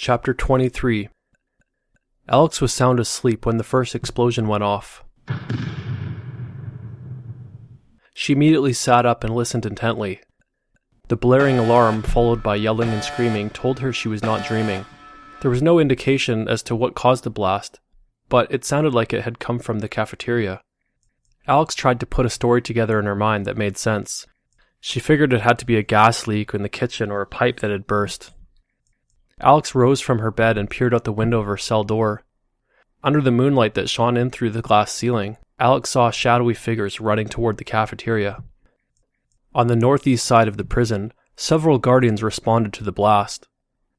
Chapter 23. Alex was sound asleep when the first explosion went off. She immediately sat up and listened intently. The blaring alarm, followed by yelling and screaming, told her she was not dreaming. There was no indication as to what caused the blast, but it sounded like it had come from the cafeteria. Alex tried to put a story together in her mind that made sense. She figured it had to be a gas leak in the kitchen or a pipe that had burst. Alex rose from her bed and peered out the window of her cell door. Under the moonlight that shone in through the glass ceiling, Alex saw shadowy figures running toward the cafeteria. On the northeast side of the prison, several guardians responded to the blast.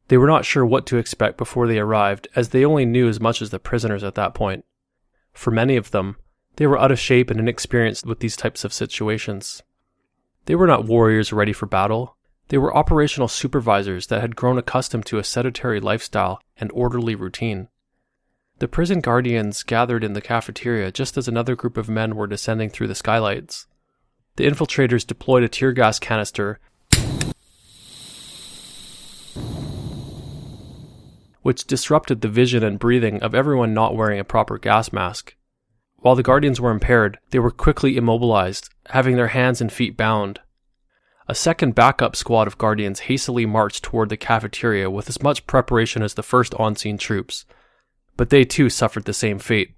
They were not sure what to expect before they arrived, as they only knew as much as the prisoners at that point. For many of them, they were out of shape and inexperienced with these types of situations. They were not warriors ready for battle. They were operational supervisors that had grown accustomed to a sedentary lifestyle and orderly routine. The prison guardians gathered in the cafeteria just as another group of men were descending through the skylights. The infiltrators deployed a tear gas canister, which disrupted the vision and breathing of everyone not wearing a proper gas mask. While the guardians were impaired, they were quickly immobilized, having their hands and feet bound. A second backup squad of guardians hastily marched toward the cafeteria with as much preparation as the first on-scene troops, but they too suffered the same fate.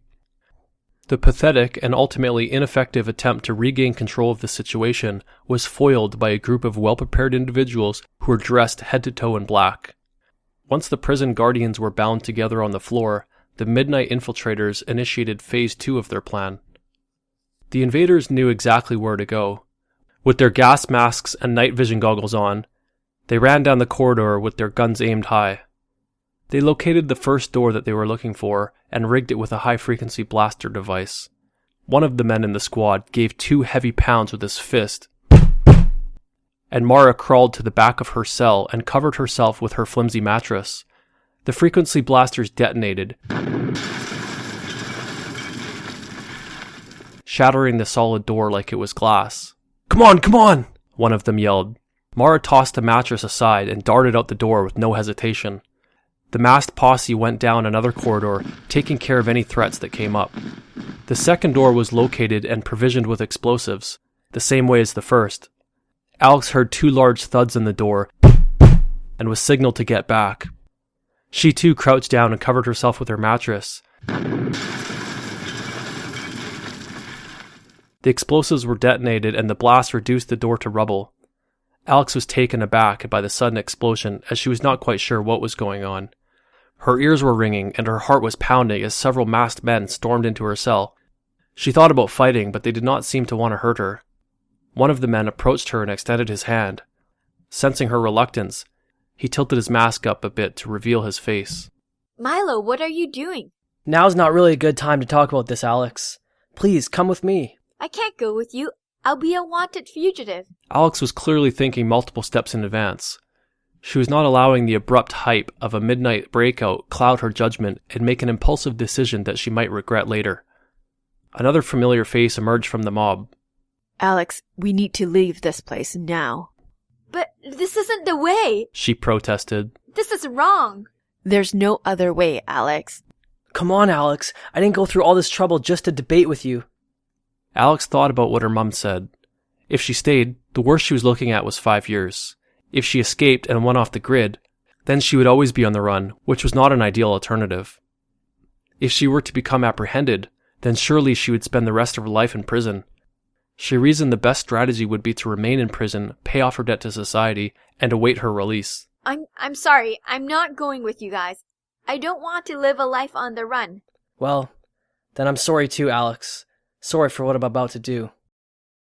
The pathetic and ultimately ineffective attempt to regain control of the situation was foiled by a group of well-prepared individuals who were dressed head to toe in black. Once the prison guardians were bound together on the floor, the midnight infiltrators initiated Phase 2 of their plan. The invaders knew exactly where to go. With their gas masks and night vision goggles on, they ran down the corridor with their guns aimed high. They located the first door that they were looking for and rigged it with a high-frequency blaster device. One of the men in the squad gave 2 heavy pounds with his fist, and Mara crawled to the back of her cell and covered herself with her flimsy mattress. The frequency blasters detonated, shattering the solid door like it was glass. "Come on, come on!" one of them yelled. Mara tossed the mattress aside and darted out the door with no hesitation. The masked posse went down another corridor, taking care of any threats that came up. The second door was located and provisioned with explosives, the same way as the first. Alex heard 2 large thuds in the door and was signaled to get back. She too crouched down and covered herself with her mattress. The explosives were detonated and the blast reduced the door to rubble. Alex was taken aback by the sudden explosion as she was not quite sure what was going on. Her ears were ringing and her heart was pounding as several masked men stormed into her cell. She thought about fighting, but they did not seem to want to hurt her. One of the men approached her and extended his hand. Sensing her reluctance, he tilted his mask up a bit to reveal his face. Milo, what are you doing? Now's not really a good time to talk about this, Alex. Please, come with me. I can't go with you. I'll be a wanted fugitive. Alex was clearly thinking multiple steps in advance. She was not allowing the abrupt hype of a midnight breakout cloud her judgment and make an impulsive decision that she might regret later. Another familiar face emerged from the mob. Alex, we need to leave this place now. But this isn't the way, she protested. This is wrong. There's no other way, Alex. Come on, Alex. I didn't go through all this trouble just to debate with you. Alex thought about what her mum said. If she stayed, the worst she was looking at was 5 years. If she escaped and went off the grid, then she would always be on the run, which was not an ideal alternative. If she were to become apprehended, then surely she would spend the rest of her life in prison. She reasoned the best strategy would be to remain in prison, pay off her debt to society, and await her release. I'm sorry. I'm not going with you guys. I don't want to live a life on the run. Well, then I'm sorry too, Alex. Sorry for what I'm about to do.